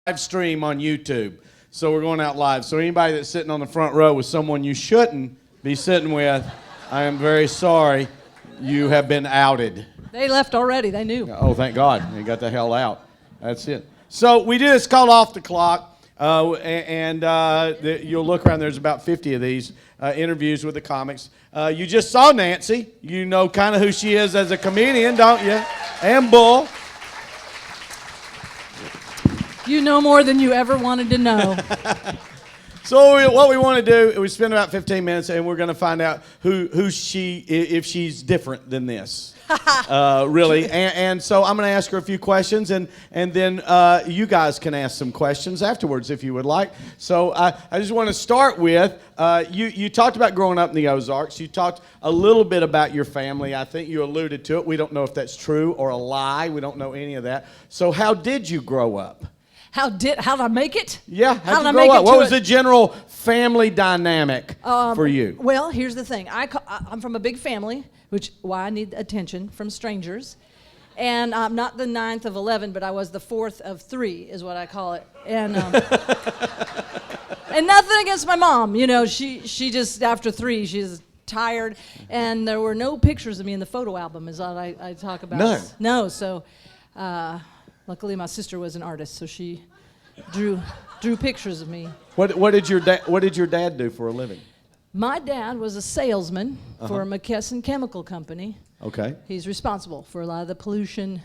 live stream on YouTube. So we're going out live. So anybody that's sitting on the front row with someone you shouldn't be sitting with, I am very sorry. You have been outed. They left already. They knew. Oh, thank God. They got the hell out. That's it. So we did. It's called Off the Clock. You'll look around. There's about 50 of these interviews with the comics. You just saw Nancy. You know kind of who she is as a comedian, don't you? And Bull. You know more than you ever wanted to know. So what we want to do is we spend about 15 minutes, and we're going to find out who she, if she's different than this, really. And so I'm going to ask her a few questions, and then you guys can ask some questions afterwards if you would like. So I just want to start with, you talked about growing up in the Ozarks. You talked a little bit about your family. I think you alluded to it. We don't know if that's true or a lie. We don't know any of that. So how did you grow up? How did I make it? Yeah, how'd you grow up? What was the general family dynamic for you? Well, here's the thing. I'm from a big family, which why I need attention from strangers. And I'm not the 9th of 11, but I was the 4th of 3 is what I call it. And and nothing against my mom. You know, she just, after 3, she's tired. And there were no pictures of me in the photo album is all I talk about. None? No, so... luckily, my sister was an artist, so she drew pictures of me. What did your dad do for a living? My dad was a salesman for McCurdy Chemical Company. Okay. He's responsible for a lot of the pollution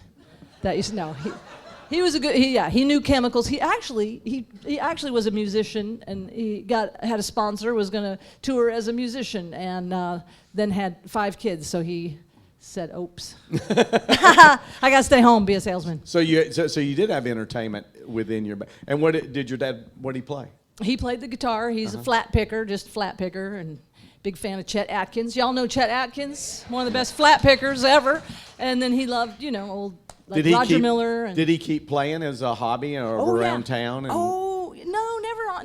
that he was a good he knew chemicals. He actually was a musician, and he had a sponsor, was going to tour as a musician, and then had 5 kids, so he said, "Oops, I gotta stay home, be a salesman." So you did have entertainment within your. And what did your dad? What did he play? He played the guitar. He's a flat picker, and big fan of Chet Atkins. Y'all know Chet Atkins, one of the best flat pickers ever. And then he loved, old Roger Miller. Did he keep playing as a hobby or around town?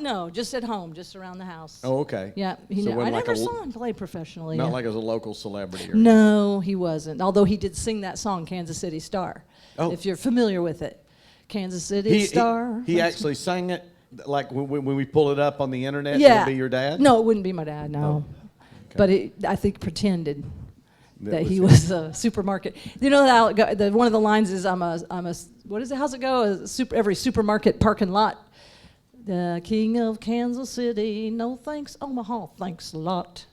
No, just at home, just around the house. Oh, okay. Yeah, I never saw him play professionally. Not like as a local celebrity. No, he wasn't. Although he did sing that song, Kansas City Star. Oh. If you're familiar with it. Kansas City Star. He actually sang it, like when we pull it up on the internet, it would be your dad? No, it wouldn't be my dad, no. Oh. Okay. But I think pretended that he was a supermarket. You know how one of the lines is, what is it, how's it go? Every supermarket parking lot. The king of Kansas City, no thanks, Omaha, thanks a lot.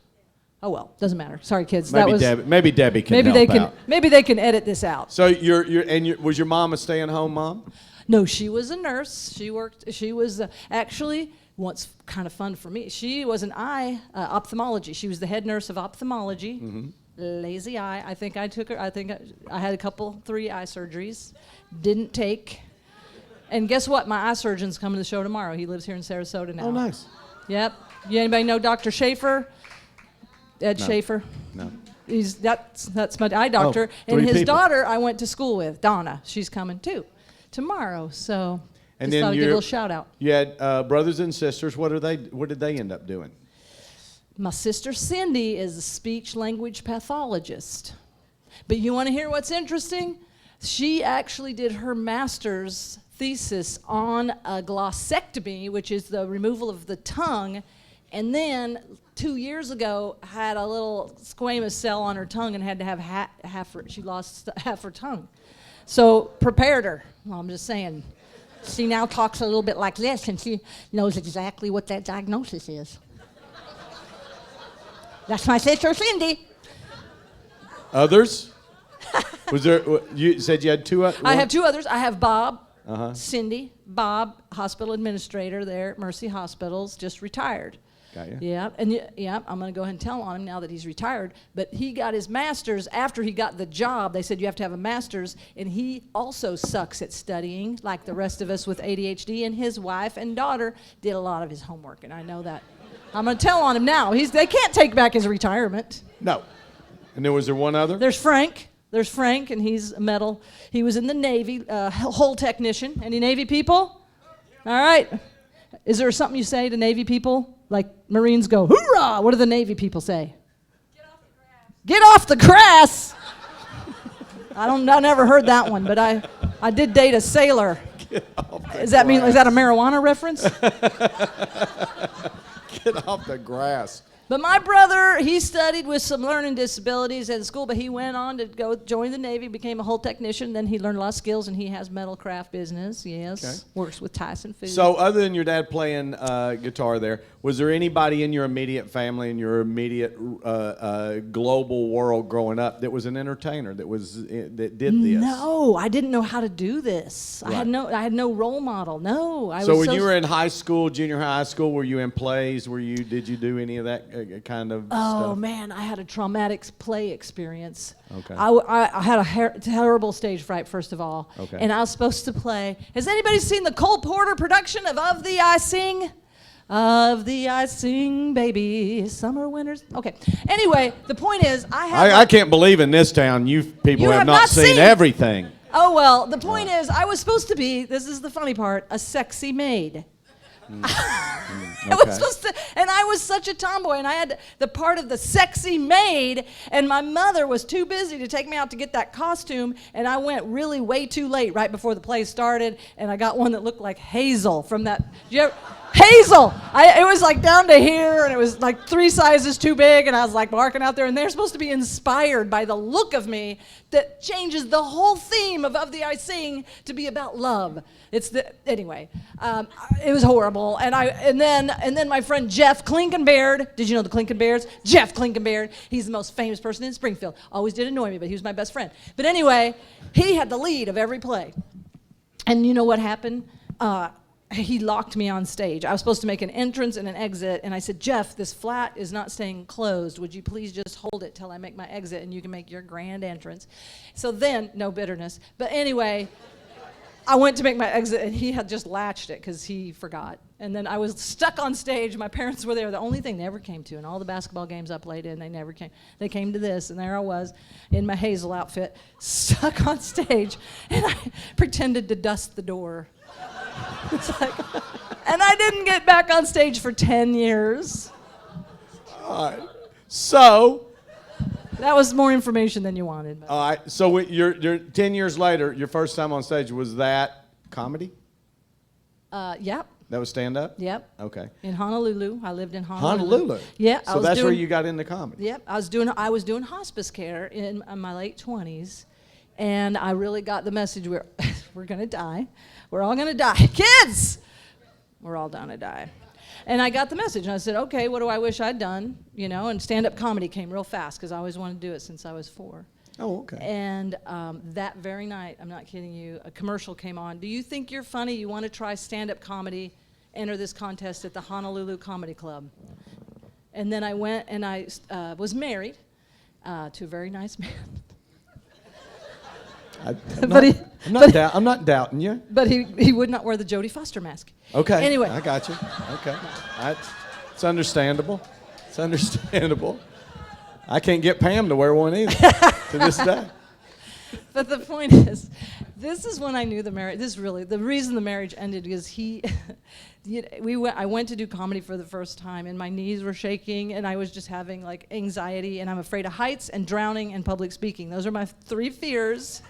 Oh well, doesn't matter. Sorry, kids. Maybe Debbie can help out. Maybe they can edit this out. So was your mom a stay-at-home mom? No, she was a nurse. She was actually once kind of fun for me. She was an eye ophthalmology. She was the head nurse of ophthalmology. Mm-hmm. Lazy eye. I think I took her. I think I had 3 eye surgeries. Didn't take. And guess what? My eye surgeon's coming to the show tomorrow. He lives here in Sarasota now. Oh, nice. Yep. Anybody know Dr. Schaefer? Ed Schaefer? No. That's my eye doctor. And his daughter I went to school with, Donna. She's coming too tomorrow. So and just then thought I'd give a little shout out. You had brothers and sisters. What did they end up doing? My sister Cindy is a speech language pathologist. But you want to hear what's interesting? She actually did her master's thesis on a glossectomy, which is the removal of the tongue, and then 2 years ago had a little squamous cell on her tongue and had to have she lost half her tongue. So prepared her. Well, I'm just saying. She now talks a little bit like this, and she knows exactly what that diagnosis is. That's my sister Cindy. Others? Was there? You said you had 2 others? I have 2 others. I have Bob. Cindy, Bob, hospital administrator there at Mercy Hospitals, just retired. Got you. Yeah, and I'm going to go ahead and tell on him now that he's retired. But he got his master's after he got the job. They said you have to have a master's, and he also sucks at studying, like the rest of us with ADHD. And his wife and daughter did a lot of his homework, and I know that. I'm going to tell on him now. They can't take back his retirement. No. And then was there one other? There's Frank, and he's a metal. He was in the Navy, hull technician. Any Navy people? All right. Is there something you say to Navy people? Like Marines go, hoorah! What do the Navy people say? Get off the grass! I never heard that one, but I did date a sailor. Is that a marijuana reference? Get off the grass. But my brother, he studied with some learning disabilities at school, but he went on to go join the Navy, became a hull technician. Then he learned a lot of skills, and he has metal craft business. Yes, okay. Works with Tyson Foods. So, other than your dad playing guitar, there was there anybody in your immediate family, in your immediate global world growing up that was an entertainer that did this? No, I didn't know how to do this. Right. I had no role model. No, So when you were in high school, junior high school, were you in plays? Did you do any of that kind of stuff? Oh man, I had a traumatic play experience. Okay. I had a terrible stage fright, first of all. Okay. And I was supposed to play. Has anybody seen the Cole Porter production of Thee I Sing? Of Thee I Sing, baby, summer, winters. Okay. Anyway, the point is, I can't believe in this town you people have not seen everything. Oh, well, the point is, I was supposed to be, this is the funny part, a sexy maid. I was supposed to, and I was such a tomboy, and I had the part of the sexy maid, and my mother was too busy to take me out to get that costume, and I went really way too late right before the play started, and I got one that looked like Hazel from that. Hazel! It was like down to here, and it was like 3 sizes too big, and I was like barking out there, and they're supposed to be inspired by the look of me that changes the whole theme of Thee I Sing to be about love. Anyway, it was horrible, and then my friend Jeff Klinkenbeard. Did you know the Klinkenbeards? Jeff Klinkenbeard. He's the most famous person in Springfield. Always did annoy me, but he was my best friend. But anyway, he had the lead of every play, and you know what happened? He locked me on stage. I was supposed to make an entrance and an exit, and I said, Jeff, this flat is not staying closed. Would you please just hold it till I make my exit, and you can make your grand entrance? So then, no bitterness. But anyway, I went to make my exit, and he had just latched it because he forgot. And then I was stuck on stage. My parents were there. The only thing they ever came to, and all the basketball games I played in, they never came. They came to this, and there I was in my Hazel outfit, stuck on stage, and I pretended to dust the door. It's like, and I didn't get back on stage for 10 years. All right. So that was more information than you wanted. All right. So you're 10 years later, your first time on stage, was that comedy? Yep. That was stand-up? Yep. Okay. In Honolulu. I lived in Honolulu. Honolulu? Yeah. So that's where you got into comedy? Yep. I was doing hospice care in my late 20s, and I really got the message we're going to die. We're all going to die. Kids! We're all going to die. And I got the message, and I said, okay, what do I wish I'd done? And stand-up comedy came real fast, because I always wanted to do it since I was 4. Oh, okay. And that very night, I'm not kidding you, a commercial came on. Do you think you're funny? You want to try stand-up comedy? Enter this contest at the Honolulu Comedy Club. And then I went, and I was married to a very nice man. I'm not doubting you. But he would not wear the Jodie Foster mask. Okay. Anyway. I got you. Okay. It's understandable. It's understandable. I can't get Pam to wear one either to this day. But the point is, this is when I knew the marriage. The reason the marriage ended is I went to do comedy for the first time, and my knees were shaking, and I was just having like anxiety, and I'm afraid of heights and drowning and public speaking. Those are my 3 fears.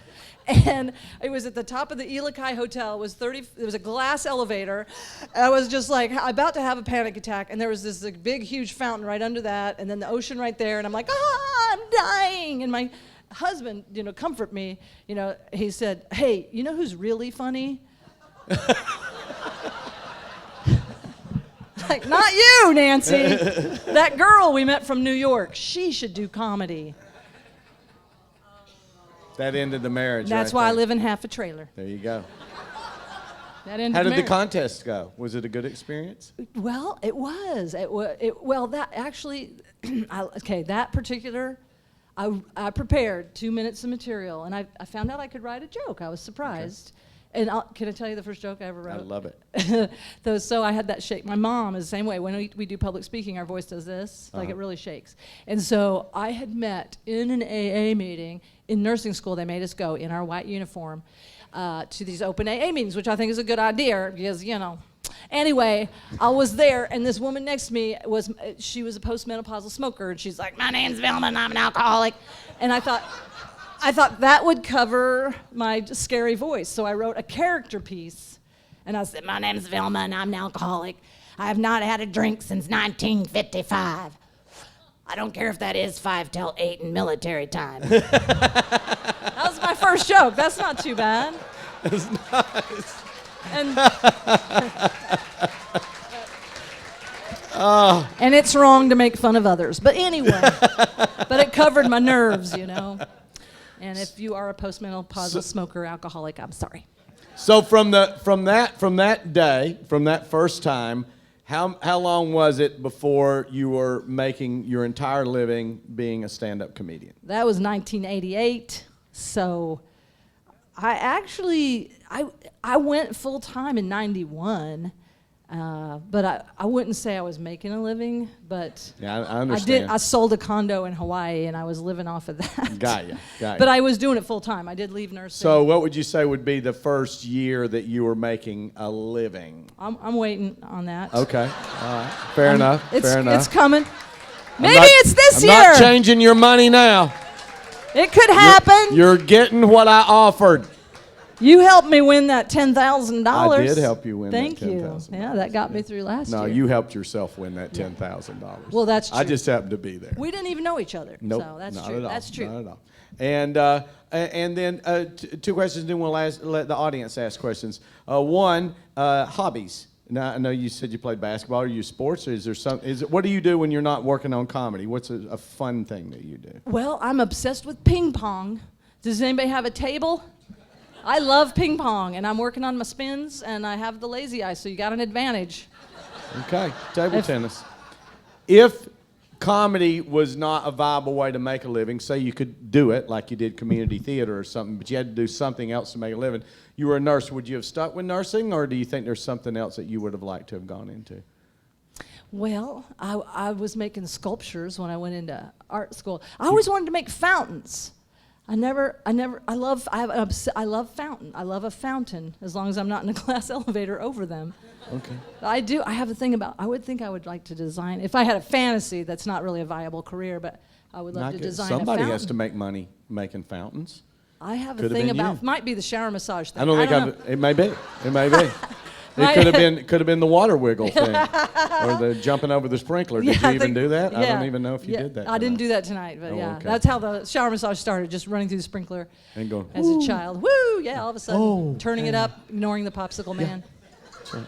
And it was at the top of the Ilokai Hotel. It was a glass elevator. I was just like about to have a panic attack, and there was this big, huge fountain right under that, and then the ocean right there, and I'm like, I'm dying. And my husband, comfort me. He said, hey, you know who's really funny? Like, not you, Nancy. That girl we met from New York. She should do comedy. That ended the marriage. That's why I live in half a trailer. There you go. That ended How did the contest go? Was it a good experience? Well, it was. That actually, that particular, I prepared 2 minutes of material, and I found out I could write a joke. I was surprised. Okay. And can I tell you the first joke I ever wrote? I love it. So I had that shake. My mom is the same way. When we do public speaking, our voice does this. Like, it really shakes. And so I had met in an AA meeting. In nursing school, they made us go in our white uniform to these open AA meetings, which I think is a good idea because, Anyway, I was there, and this woman next to me she was a postmenopausal smoker, and she's like, my name's Velma, and I'm an alcoholic. And I thought, I thought that would cover my scary voice. So I wrote a character piece. And I said, my name's Velma, and I'm an alcoholic. I have not had a drink since 1955. I don't care if that is 5 till 8 in military time. That was my first joke. That's not too bad. It's nice. And it's wrong to make fun of others. But anyway, but it covered my nerves, you know. And if you are a postmenopausal smoker, alcoholic, I'm sorry. So from that day, from that first time, how long was it before you were making your entire living being a stand-up comedian? That was 1988. So I actually I went full time in 91. But I wouldn't say I was making a living, but yeah, I understand. I sold a condo in Hawaii, and I was living off of that. Got you. But I was doing it full time. I did leave nursing. So what would you say would be the first year that you were making a living? I'm waiting on that. Okay. All right. Fair enough. It's coming. Maybe it's this year. I'm not changing your money now. It could happen. You're getting what I offered. You helped me win that $10,000. I did help you win Thank that $10,000. you. Yeah, that got me through last year. No, you helped yourself win that $10,000. Well, that's true. I just happened to be there. We didn't even know each other. Nope, So that's not true. at all. That's true. Not at all. And then two questions, then we'll let the audience ask questions. One, hobbies. Now, I know you said you played basketball. Are you sports? Or is there some? What do you do when you're not working on comedy? What's a fun thing that you do? Well, I'm obsessed with ping pong. Does anybody have a table? I love ping pong, and I'm working on my spins, and I have the lazy eye, so you got an advantage. Okay, table tennis. If comedy was not a viable way to make a living, say you could do it like you did community theater or something, but you had to do something else to make a living, you were a nurse, would you have stuck with nursing, or do you think there's something else that you would have liked to have gone into? Well, I was making sculptures when I went into art school. I always wanted to make fountains. I love fountain. I love a fountain as long as I'm not in a glass elevator over them. Okay. I do. I have a thing about, I would think I would like to design, if I had a fantasy, that's not really a viable career, but I would love to design a fountain. Somebody has to make money making fountains. I have Could a have thing been about, you. might be the shower massage thing. I don't think it may be. It may be. It could have been the water wiggle thing, or the jumping over the sprinkler. Did you even do that? Yeah. I don't even know if you did that. I didn't do that tonight, but okay. That's how the shower massage started, just running through the sprinkler And going, as a child. Woo! Yeah, all of a sudden, turning it up, ignoring the popsicle man. That's right.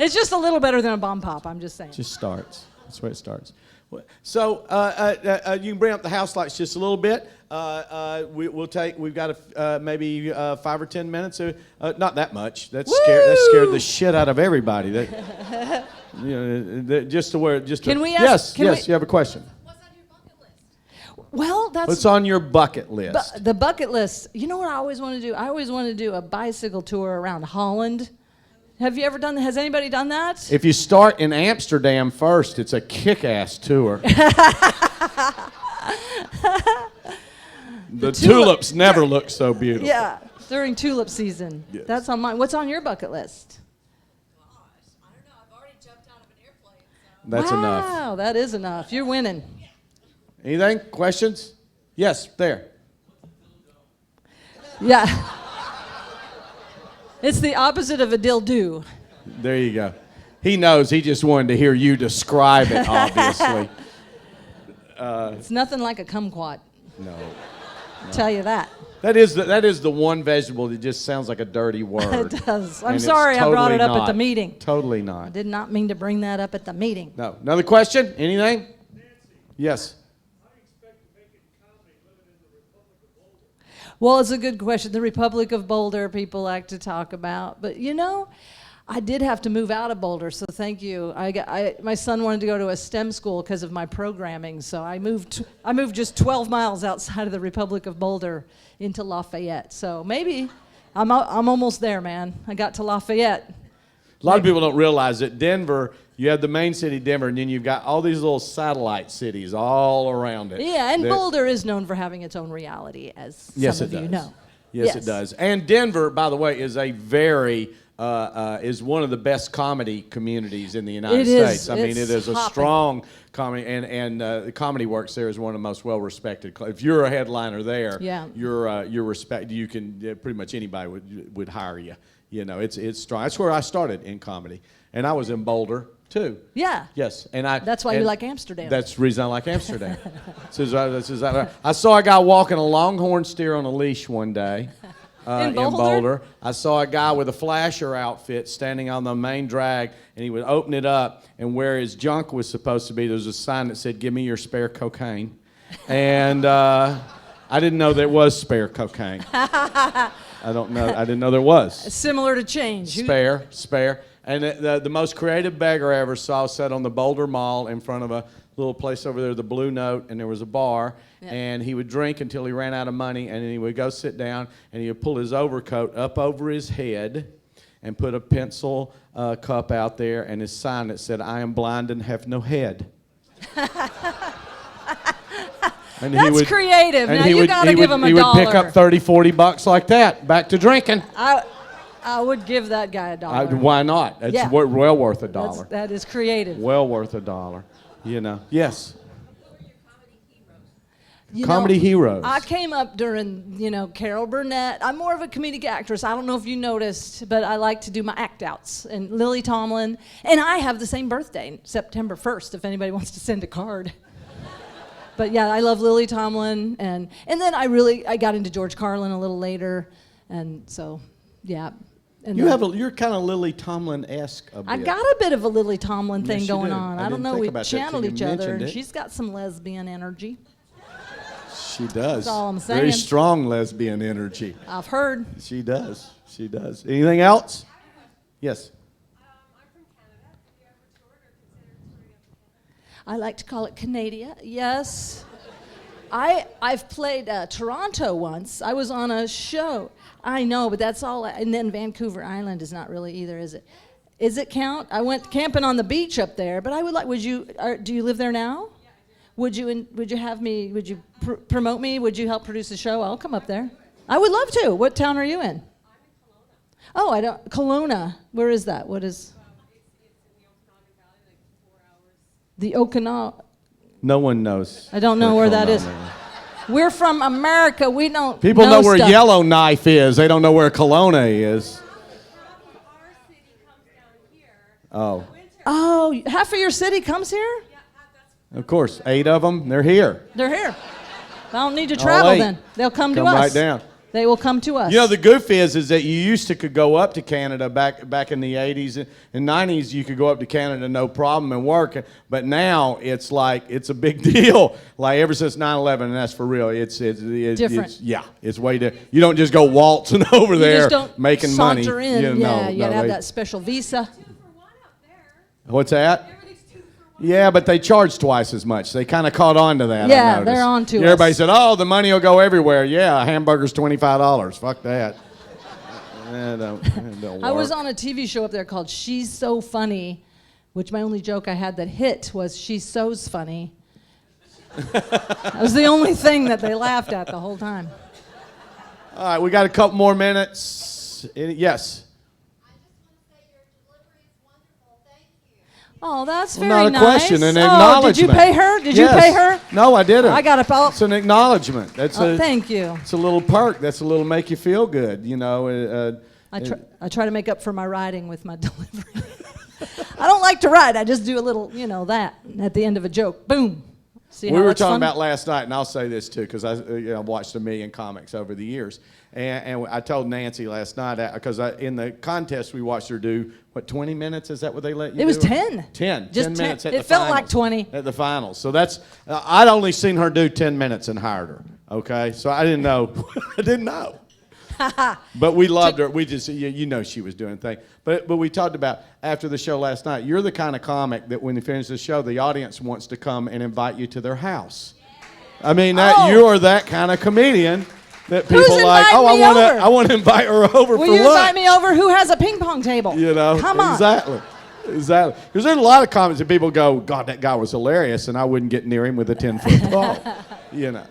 It's just a little better than a bomb pop, I'm just saying. Just starts. That's where it starts. So you can bring up the house lights just a little bit. We've got maybe 5 or 10 minutes. Not that much. That scared the shit out of everybody. Just to where. Can we ask? Yes. You have a question. What's on your bucket list? Well, What's on your bucket list? the bucket list. You know what I always want to do? I always want to do a bicycle tour around Holland. Have you ever done that? Has anybody done that? If you start in Amsterdam first, it's a kick-ass tour. The tulips never look so beautiful. Yeah, during tulip season. Yes. That's on mine. What's on your bucket list? Gosh, I don't know. I've already jumped out of an airplane. So. That's enough. Wow, that is enough. You're winning. Anything? Questions? Yes, there. Yeah. It's the opposite of a dildo. There you go. He knows. He just wanted to hear you describe it, obviously. It's nothing like a kumquat. No. Tell you that. That is the one vegetable that just sounds like a dirty word. It does. I'm And it's sorry I brought it up totally at the not. meeting. Totally I not. did not mean to bring that up at the meeting. No. Another question? Anything? Nancy, Yes. how do you expect to make it in comedy living in the Republic of Boulder? Well, it's a good question. The Republic of Boulder, people like to talk about. But, you know, I did have to move out of Boulder, so thank you. My son wanted to go to a STEM school because of my programming, so I moved just 12 miles outside of the Republic of Boulder into Lafayette. So maybe I'm almost there, man. I got to Lafayette. A lot of people don't realize that Denver, you have the main city, Denver, and then you've got all these little satellite cities all around it. Yeah, and That- Boulder is known for having its own reality, as Yes, some it of you does. know. Yes, it does. And Denver, by the way, is a very is one of the best comedy communities in the United It is. States. I mean, it It's is a hopping. strong comedy, and the Comedy Works there is one of the most well-respected. If you're a headliner there, Yeah. you're respected. You can pretty much anybody would hire you. You know, it's strong. That's where I started in comedy, and I was in Boulder too. Yeah. Yes, That's why you like Amsterdam. That's the reason I like Amsterdam. I saw a guy walking a longhorn steer on a leash one day. In Boulder? I saw a guy with a flasher outfit standing on the main drag, and he would open it up, and where his junk was supposed to be, there was a sign that said, "Give me your spare cocaine." And I didn't know there was spare cocaine. I didn't know there was. Similar to change. Spare. And the most creative beggar I ever saw sat on the Boulder Mall in front of a little place over there, the Blue Note, and there was a bar. Yeah. And he would drink until he ran out of money, and then he would go sit down, and he would pull his overcoat up over his head and put a pencil cup out there and his sign that said, "I am blind and have no head." And That's creative. Now you got to give him a He would pick dollar. up $30, $40 like that, back to drinking. I would give that guy a dollar. Why not? It's Yeah. well worth a dollar. That is creative. Well worth a dollar. You know. Yes. You Comedy know, heroes. I came up during, Carol Burnett. I'm more of a comedic actress. I don't know if you noticed, but I like to do my act outs. And Lily Tomlin. And I have the same birthday, September 1st, if anybody wants to send a card. But yeah, I love Lily Tomlin. And then I got into George Carlin a little later. And so, yeah. And You're kind of Lily Tomlin-esque a bit. I got a bit of a Lily Tomlin thing Yes, you going do. on. I I don't didn't know. think We about that till channeled you each other. mentioned And it. she's got some lesbian energy. She does. That's all I'm Very saying. strong lesbian energy. I've heard. She does. She does. Anything else? Yes. I'm from Canada. Have you ever toured or considered touring up to Canada? I like to call it Canada. Yes. I've played Toronto once. I was on a show. I know, but that's all. And then Vancouver Island is not really either, is it? Is it count? I went camping on the beach up there, but I would like. Do you live there now? Yeah, I do. Would you have me? Would you promote me? Would you help produce the show? I'll come up there. I would love to. What town are you in? I'm in Kelowna. Oh, I don't. Kelowna. Where is that? What is It's in the Okanagan Valley, like 4 hours. the Okanagan? No one knows. I don't know where that is. Kelowna is. We're from America. We don't. People know where stuff. Yellowknife is. They don't know where Kelowna is. Our city comes down here. Oh, Winter. Oh, half of your city comes here? Yeah, that's of course. 8 of them. They're here. They're here. I don't need to travel eight. then. They'll come to Come us. right down. They will come to us. You know, the goof is that you used to could go up to Canada back in the 80s and 90s. You could go up to Canada no problem and work. But now it's like it's a big deal. Like ever since 9/11, and that's for real. It's Different. It's way to. You don't just go waltzing over you there just don't making money. saunter in. You know, You gotta have they- that special visa. 2 for 1 up there. What's that? Everything's 2 for 1. Yeah, but they charge twice as much. They kind of caught on to that. Yeah, I noticed. they're on to Everybody us. said, "Oh, the money will go everywhere." Yeah, a hamburger's $25. Fuck that. It don't I was work. on a TV show up there called She's So Funny, which my only joke I had that hit was She's So's Funny. That was the only thing that they laughed at the whole time. All right, we got a couple more minutes. Yes. I just want to say your delivery is wonderful. Thank you. Oh, that's Well, very not a nice. question, an Oh, acknowledgement. did you pay her? Did Yes. you pay her? No, I didn't. I got a. It's an acknowledgement. That's Oh, thank you. It's a little perk. That's a little make you feel good. You know. I try to make up for my riding with my delivery. I don't like to ride. I just do a little, that at the end of a joke. Boom. See We how were that's talking fun? about last night, and I'll say this too, because I've watched a million comics over the years. And I told Nancy last night, because in the contest we watched her do, 20 minutes? Is that what they let you do? It was 10. 10. Just 10 10. minutes at It the felt finals. like 20. At the finals. So that's, I'd only seen her do 10 minutes and hired her, okay? So I didn't know. I didn't know. But we loved her. We just, she was doing things. But we talked about, after the show last night, you're the kind of comic that when you finish the show, the audience wants to come and invite you to their house. I mean, Oh. you are that kind of comedian that Who's people like, inviting me over? I want to invite her over Will for you lunch. invite me over? Who has a ping pong table? Come on. Exactly. Because there's a lot of comments that people go, God, that guy was hilarious, and I wouldn't get near him with a 10-foot pole.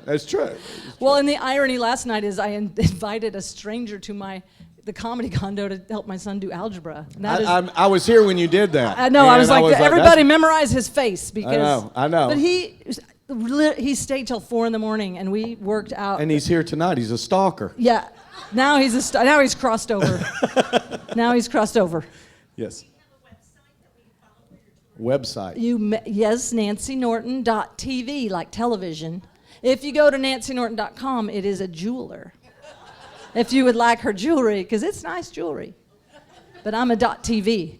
That's true. Well, and the irony last night is I invited a stranger to my the comedy condo to help my son do algebra. And that is, I was here when you did that. I know. I And was like, everybody that's- memorize his face because. I know. But he stayed till 4 a.m. and we worked out. And he's here tonight. He's a stalker. Yeah. Now he's crossed over. Now he's crossed over. Yes. Website. Yes, NancyNorton.tv, like television. If you go to NancyNorton.com, it is a jeweler. If you would like her jewelry, because it's nice jewelry. But I'm a .tv.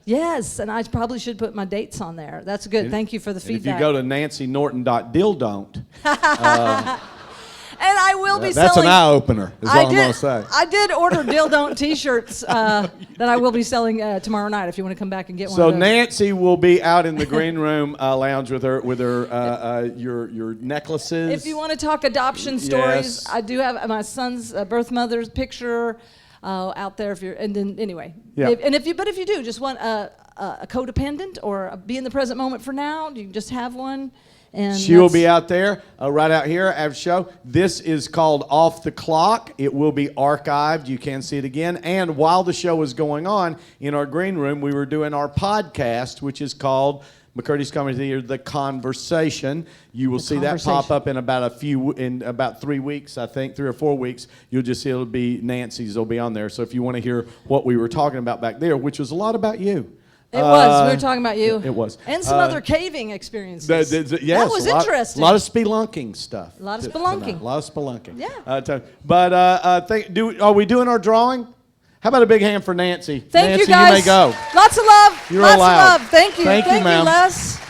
Yes, and I probably should put my dates on there. That's good. Thank you for the And feedback. if you go to NancyNorton.dildon't, and I will be that's selling. an eye opener. Is all I'm going to say. I did order Dill Don't T-shirts that I will be selling tomorrow night. If you want to come back and get one. So of those. Nancy will be out in the green room lounge with her your necklaces. If you want to talk adoption stories, Yes. I do have my son's birth mother's picture out there. If you're, and then anyway, Yeah. if you do just want a codependent or be in the present moment for now, you can just have one. And She will be out there, right out here after the show. This is called Off the Clock. It will be archived. You can see it again. And while the show was going on, in our green room, we were doing our podcast, which is called McCurdy's Comedy Theater, The Conversation. You will see that pop up in about 3 weeks, I think, 3 or 4 weeks. You'll just see it'll be Nancy's. It'll be on there. So if you want to hear what we were talking about back there, which was a lot about you. It was. We were talking about you. It was. And some other caving experiences. Yes, that was interesting. A lot of spelunking stuff. A lot of spelunking. A lot of spelunking. Yeah. But are we doing our drawing? How about a big hand for Nancy? Thank Nancy, you guys. you may go. Lots of love. You're Lots allowed. of love. Thank you. Thank you, ma'am. Les.